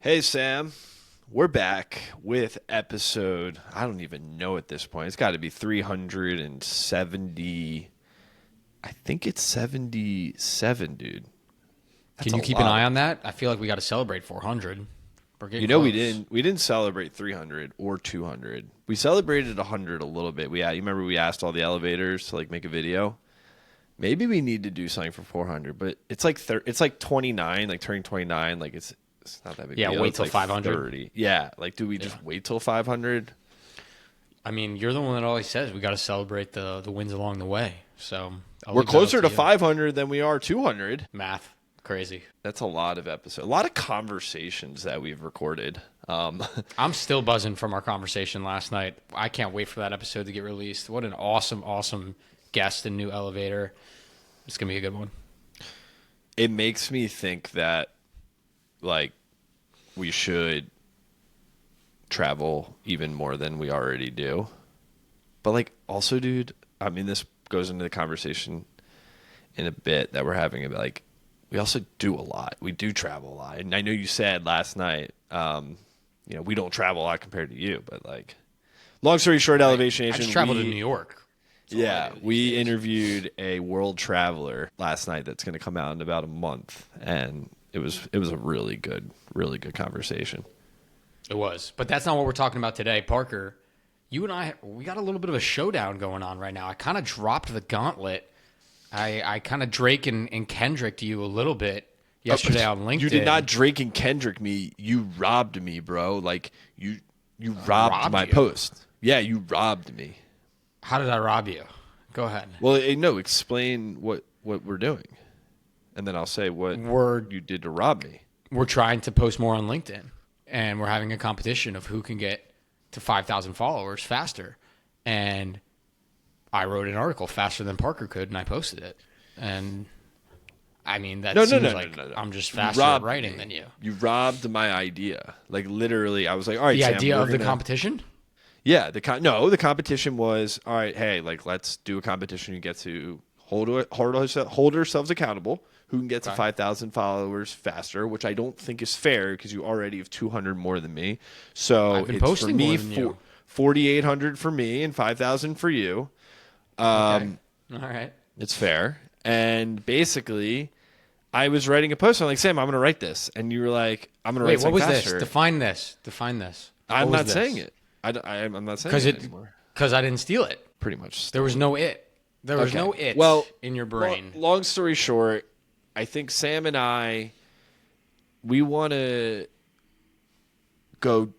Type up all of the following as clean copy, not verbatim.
Hey, Sam. We're back with episode, I don't even know at this point. It's got to be 370. I think it's 77, dude. That's Can a you keep an lot. eye on that? I feel like we got to celebrate 400. We're getting You know, we close. didn't celebrate 300 or 200. We celebrated 100 a little bit. You remember we asked all the elevators to like make a video? Maybe we need to do something for 400, but it's like it's like 29, like turning 29, like it's not that big a Yeah, deal. wait It's till like 500. 30. Yeah, like do we Yeah. just wait till 500? I mean, you're the one that always says we got to celebrate the wins along the way. So I'll We're leave that up closer to you. 500 than we are 200. Math, crazy. That's a lot of episodes, a lot of conversations that we've recorded. I'm still buzzing from our conversation last night. I can't wait for that episode to get released. What an awesome guest and new elevator. It's gonna be a good one. It makes me think that like we should travel even more than we already do. But like also, dude, I mean, this goes into the conversation in a bit that we're having about like we also do a lot. We do travel a lot. And I know you said last night, we don't travel a lot compared to you, but like long story short, Elevation I Nation. just traveled to New York. That's all I Yeah, do these we days. interviewed a world traveler last night that's going to come out in about a month, and it was a really good conversation. It was. But that's not what we're talking about today. Parker, you and I, we got a little bit of a showdown going on right now. I kind of dropped the gauntlet. I kind of Drake and Kendrick to you a little bit yesterday on LinkedIn. You did not Drake and Kendrick me. You robbed me, bro. Like you robbed robbed my you? post. Yeah, you robbed me. How did I rob you? Go ahead. Well, no, explain what we're doing, and then I'll say what We're you did to rob me. we're trying to post more on LinkedIn, and we're having a competition of who can get to 5,000 followers faster. And I wrote an article faster than Parker could, and I posted it. And I mean, that seems like I'm just You faster at robbed writing me. than you. You robbed my idea. Like literally, I was like, all right, The Sam, idea we're of the gonna- competition? Yeah, the competition was all right. Hey, like let's do a competition. You get to hold ourselves accountable. Who can get to Okay. 5,000 followers faster? Which I don't think is fair because you already have 200 more than me. So I've been it's posting for me more than you. 4,800 for me and 5,000 for you. Okay. All right. It's fair. And basically, I was writing a post. I'm like, Sam, I'm going to write this, and you were like, I'm going to write Wait, what something was faster. this? Define this. Define this. I'm What was not this? saying it. I'm not saying Because it anymore. I didn't steal it. Pretty much. There was no it. There was Okay. no it Well, in your brain. Long story short, I think Sam and we want to go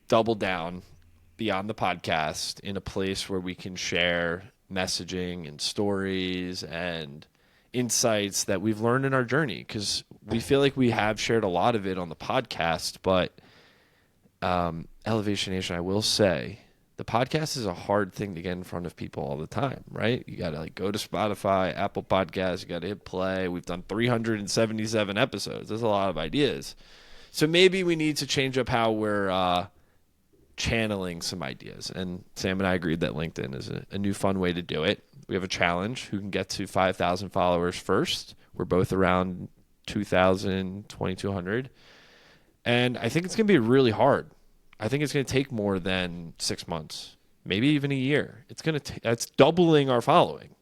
double down beyond the podcast in a place where we can share messaging and stories and insights that we've learned in our journey, because we feel like we have shared a lot of it on the podcast, but Elevation Nation, I will say, the podcast is a hard thing to get in front of people all the time, right? You got to like go to Spotify, Apple Podcasts, you got to hit play. We've done 377 episodes. There's a lot of ideas. So maybe we need to change up how we're channeling some ideas. And Sam and I agreed that LinkedIn is a new fun way to do it. We have a challenge. Who can get to 5,000 followers first? We're both around 2,000, 2,200. And I think it's going to be really hard. I think it's going to take more than 6 months, maybe even a year. That's doubling our following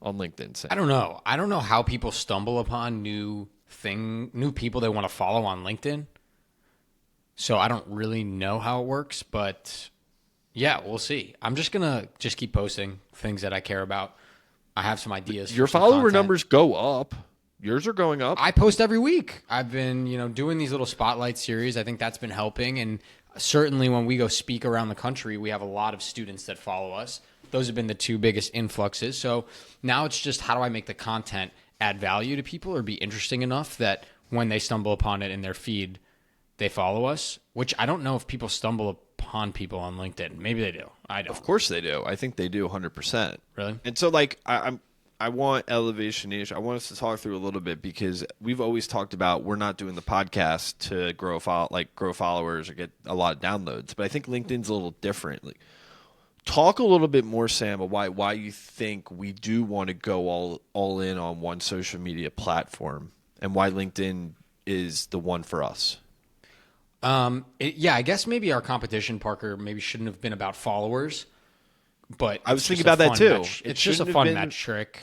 on LinkedIn. Sam. I don't know. I don't know how people stumble upon new people they want to follow on LinkedIn. So I don't really know how it works, but yeah, we'll see. I'm just gonna keep posting things that I care about. I have some ideas. Your for some follower content. numbers go up. Yours are going up. I post every week. I've been, doing these little spotlight series. I think that's been helping. And certainly when we go speak around the country, we have a lot of students that follow us. Those have been the two biggest influxes. So now it's just how do I make the content add value to people or be interesting enough that when they stumble upon it in their feed, they follow us, which I don't know if people stumble upon people on LinkedIn. Maybe they do. I don't. Of course they do. I think they do 100%. Really? And so like I want Elevation Nation. I want us to talk through a little bit because we've always talked about we're not doing the podcast to grow followers or get a lot of downloads. But I think LinkedIn's a little different. Like, talk a little bit more, Sam, of why you think we do want to go all in on one social media platform and why LinkedIn is the one for us. Yeah, I guess maybe our competition, Parker, maybe shouldn't have been about followers, but I was thinking about that too. It's just a fun metric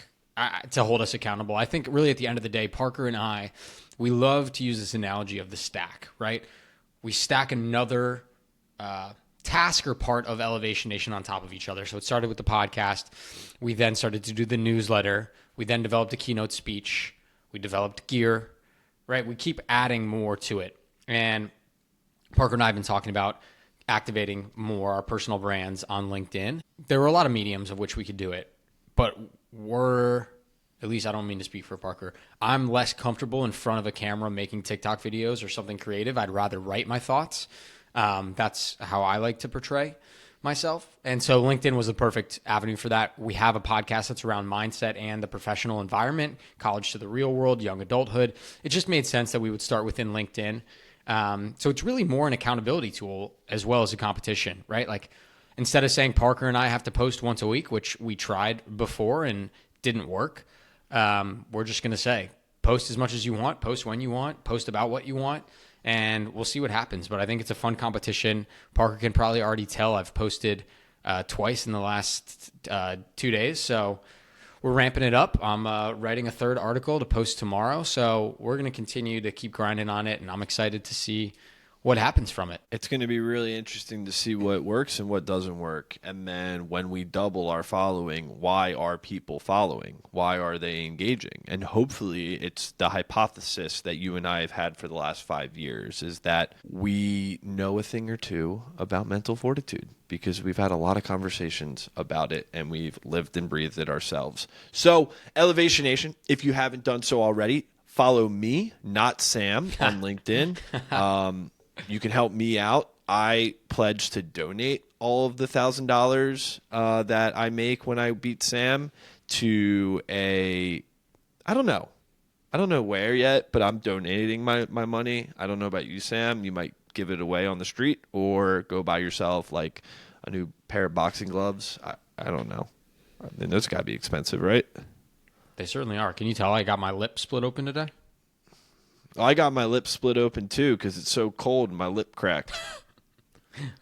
to hold us accountable. I think really at the end of the day, Parker and I, we love to use this analogy of the stack, right? We stack another task or part of Elevation Nation on top of each other. So it started with the podcast. We then started to do the newsletter. We then developed a keynote speech. We developed gear, right? We keep adding more to it. And Parker and I have been talking about activating more our personal brands on LinkedIn. There were a lot of mediums of which we could do it, but at least I don't mean to speak for Parker, I'm less comfortable in front of a camera making TikTok videos or something creative. I'd rather write my thoughts. That's how I like to portray myself. And so LinkedIn was the perfect avenue for that. We have a podcast that's around mindset and the professional environment, college to the real world, young adulthood. It just made sense that we would start within LinkedIn. So it's really more an accountability tool as well as a competition, right? Like instead of saying Parker and I have to post once a week, which we tried before and didn't work, we're just going to say post as much as you want, post when you want, post about what you want, and we'll see what happens. But I think it's a fun competition. Parker can probably already tell I've posted twice in the last 2 days. So we're ramping it up. I'm writing a third article to post tomorrow. So we're going to continue to keep grinding on it. And I'm excited to see what happens from it. It's going to be really interesting to see what works and what doesn't work. And then when we double our following, why are people following? Why are they engaging? And hopefully it's the hypothesis that you and I have had for the last 5 years is that we know a thing or two about mental fortitude because we've had a lot of conversations about it and we've lived and breathed it ourselves. So Elevation Nation, if you haven't done so already, follow me, not Sam, on LinkedIn. You can help me out. I pledge to donate all of the $1,000 that I make when I beat Sam to I don't know where yet, but I'm donating my money. I don't know about you, Sam. You might give it away on the street or go buy yourself like a new pair of boxing gloves. I don't know. I mean, those got to be expensive, right? They certainly are. Can you tell I got my lip split open today? I got my lip split open too because it's so cold and my lip cracked.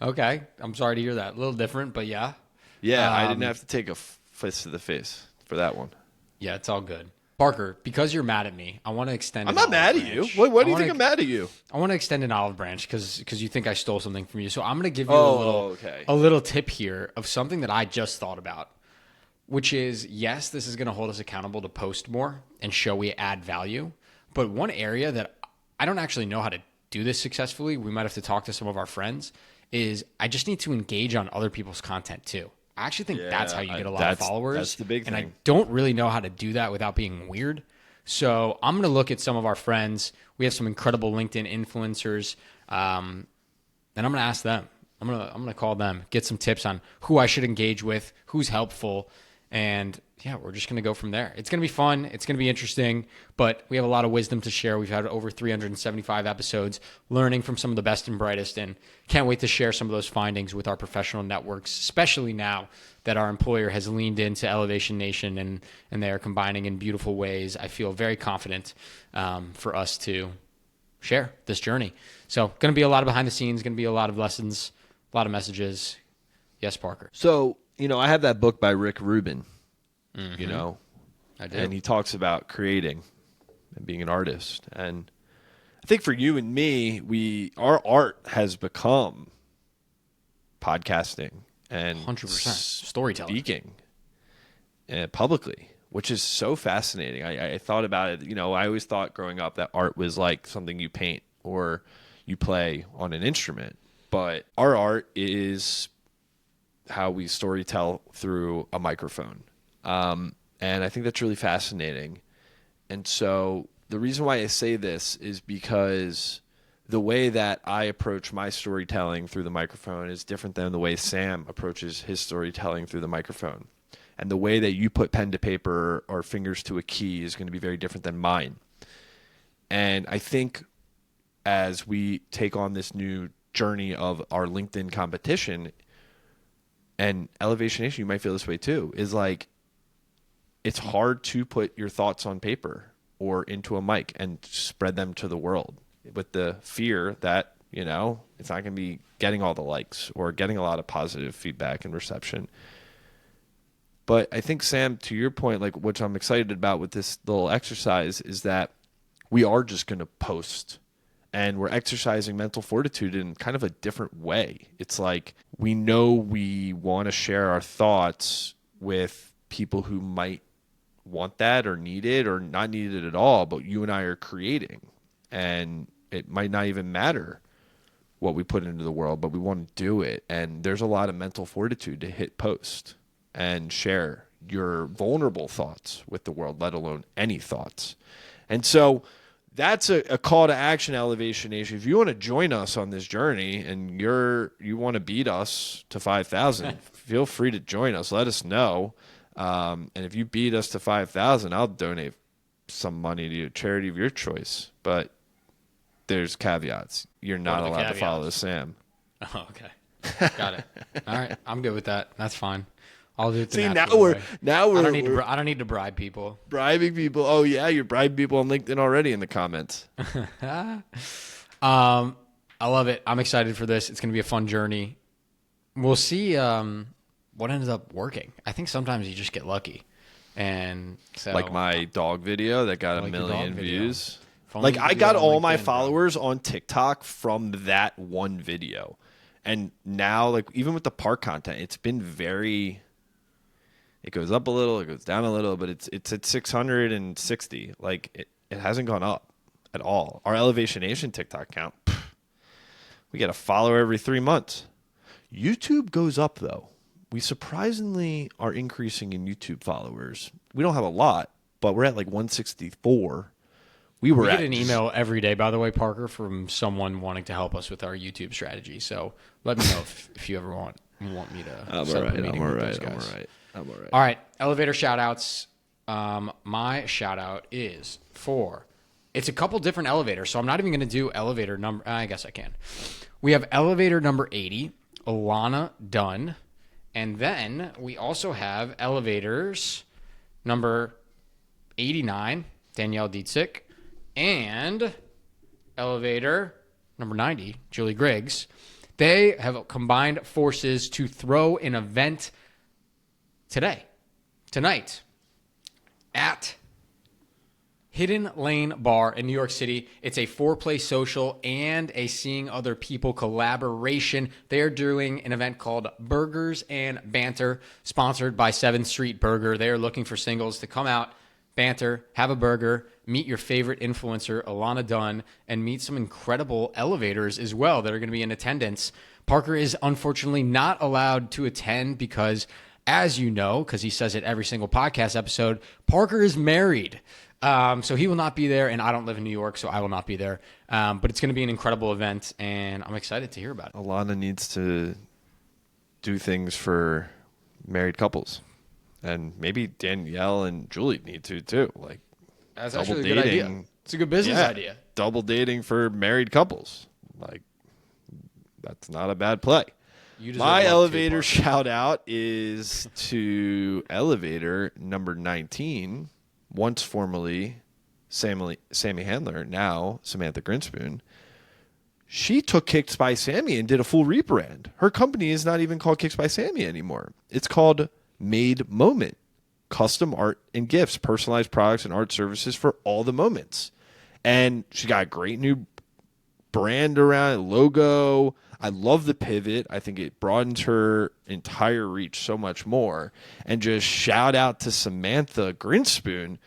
Okay. I'm sorry to hear that. A little different, but yeah. Yeah, I didn't have to take a fist to the face for that one. Yeah, it's all good. Parker, because you're mad at me, I want to extend I'm not mad at you. What do you think I'm mad at you? I want to extend an olive branch because you think I stole something from you. So I'm going to give you a little tip here of something that I just thought about, which is, yes, this is going to hold us accountable to post more and show we add value. But one area that I don't actually know how to do this successfully, we might have to talk to some of our friends, is I just need to engage on other people's content too. I actually think that's how you get a lot of followers. That's the big thing. And I don't really know how to do that without being weird. So I'm going to look at some of our friends. We have some incredible LinkedIn influencers. And I'm going to ask them. I'm going to call them, get some tips on who I should engage with, who's helpful. And yeah, we're just going to go from there. It's going to be fun. It's going to be interesting, but we have a lot of wisdom to share. We've had over 375 episodes learning from some of the best and brightest, and can't wait to share some of those findings with our professional networks, especially now that our employer has leaned into Elevation Nation and they are combining in beautiful ways. I feel very confident for us to share this journey. So going to be a lot of behind the scenes, going to be a lot of lessons, a lot of messages. Yes, Parker. So, I have that book by Rick Rubin, I do. And he talks about creating and being an artist. And I think for you and me, our art has become podcasting and 100% storytelling, speaking publicly, which is so fascinating. I thought about it. I always thought growing up that art was like something you paint or you play on an instrument. But our art is how we storytell through a microphone. And I think that's really fascinating. And so the reason why I say this is because the way that I approach my storytelling through the microphone is different than the way Sam approaches his storytelling through the microphone. And the way that you put pen to paper or fingers to a key is going to be very different than mine. And I think as we take on this new journey of our LinkedIn competition, and Elevation Nation, you might feel this way too, is like it's hard to put your thoughts on paper or into a mic and spread them to the world with the fear that you know? It's not going to be getting all the likes or getting a lot of positive feedback and reception. But I think, Sam, to your point, like, which I'm excited about with this little exercise, is that we are just going to post, and we're exercising mental fortitude in kind of a different way. It's like we know we want to share our thoughts with people who might want that or need it or not need it at all, but you and I are creating, and it might not even matter what we put into the world, but we want to do it. And there's a lot of mental fortitude to hit post and share your vulnerable thoughts with the world, let alone any thoughts. And so that's a call to action, Elevation Nation. If you want to join us on this journey and you want to beat us to 5,000, feel free to join us. Let us know. And if you beat us to 5,000, I'll donate some money to a charity of your choice. But there's caveats. You're not allowed to follow Sam. Oh, okay. Got it. All right. I'm good with that. That's fine. I'll do it the See, natural way. now we're I don't need to bribe people. Bribing people. Oh yeah, you're bribing people on LinkedIn already in the comments. I love it. I'm excited for this. It's going to be a fun journey. We'll see what ends up working. I think sometimes you just get lucky. And so, like my dog video that got like 1 million views. Like I got all my followers on TikTok from that one video. And now, like, even with the park content, it's been very... It goes up a little, it goes down a little, but it's at 660. Like, it hasn't gone up at all. Our Elevation Nation TikTok count, we get a follower every 3 months. YouTube goes up, though. We surprisingly are increasing in YouTube followers. We don't have a lot, but we're at like 164. We get an email every day, by the way, Parker, from someone wanting to help us with our YouTube strategy. So let me know if you ever want me to set up a meeting with those guys. I'm all right. All right, elevator shout-outs. My shout-out is for... It's a couple different elevators, so I'm not even going to do elevator number... I guess I can. We have elevator number 80, Alana Dunn. And then we also have elevators number 89, Danielle Dietzick. And elevator number 90, Julie Griggs. They have combined forces to throw an event tonight, at Hidden Lane Bar in New York City. It's a 4-play social and a seeing other people collaboration. They are doing an event called Burgers and Banter, sponsored by 7th Street Burger. They are looking for singles to come out, banter, have a burger, meet your favorite influencer, Alana Dunn, and meet some incredible elevators as well that are going to be in attendance. Parker is unfortunately not allowed to attend because, as you know, because he says it every single podcast episode, Parker is married. So he will not be there, and I don't live in New York, so I will not be there. But it's going to be an incredible event, and I'm excited to hear about it. Alana needs to do things for married couples. And maybe Danielle and Julie need to, too. Like, that's actually a good idea. It's a good business idea. Double dating for married couples. Like, that's not a bad play. My elevator shout out is to elevator number 19, once formerly Sammy Handler, now Samantha Grinspoon. She took Kicks by Sammy and did a full rebrand. Her company is not even called Kicks by Sammy anymore. It's called Made Moment. Custom art and gifts, personalized products and art services for all the moments. And she got a great new brand around it, logo. I love the pivot. I think it broadens her entire reach so much more. And just shout out to Samantha Grinspoon.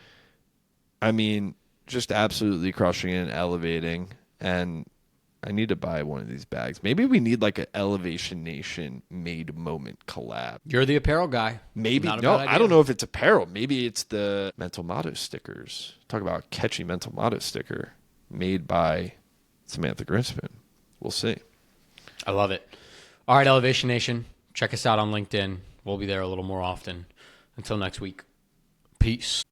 I mean, just absolutely crushing it and elevating. And I need to buy one of these bags. Maybe we need like an Elevation Nation Made Moment collab. You're the apparel guy. Maybe. No, I don't know if it's apparel. Maybe it's the Mental Motto stickers. Talk about a catchy Mental Motto sticker made by Samantha Grinspoon. We'll see. I love it. All right, Elevation Nation. Check us out on LinkedIn. We'll be there a little more often. Until next week. Peace.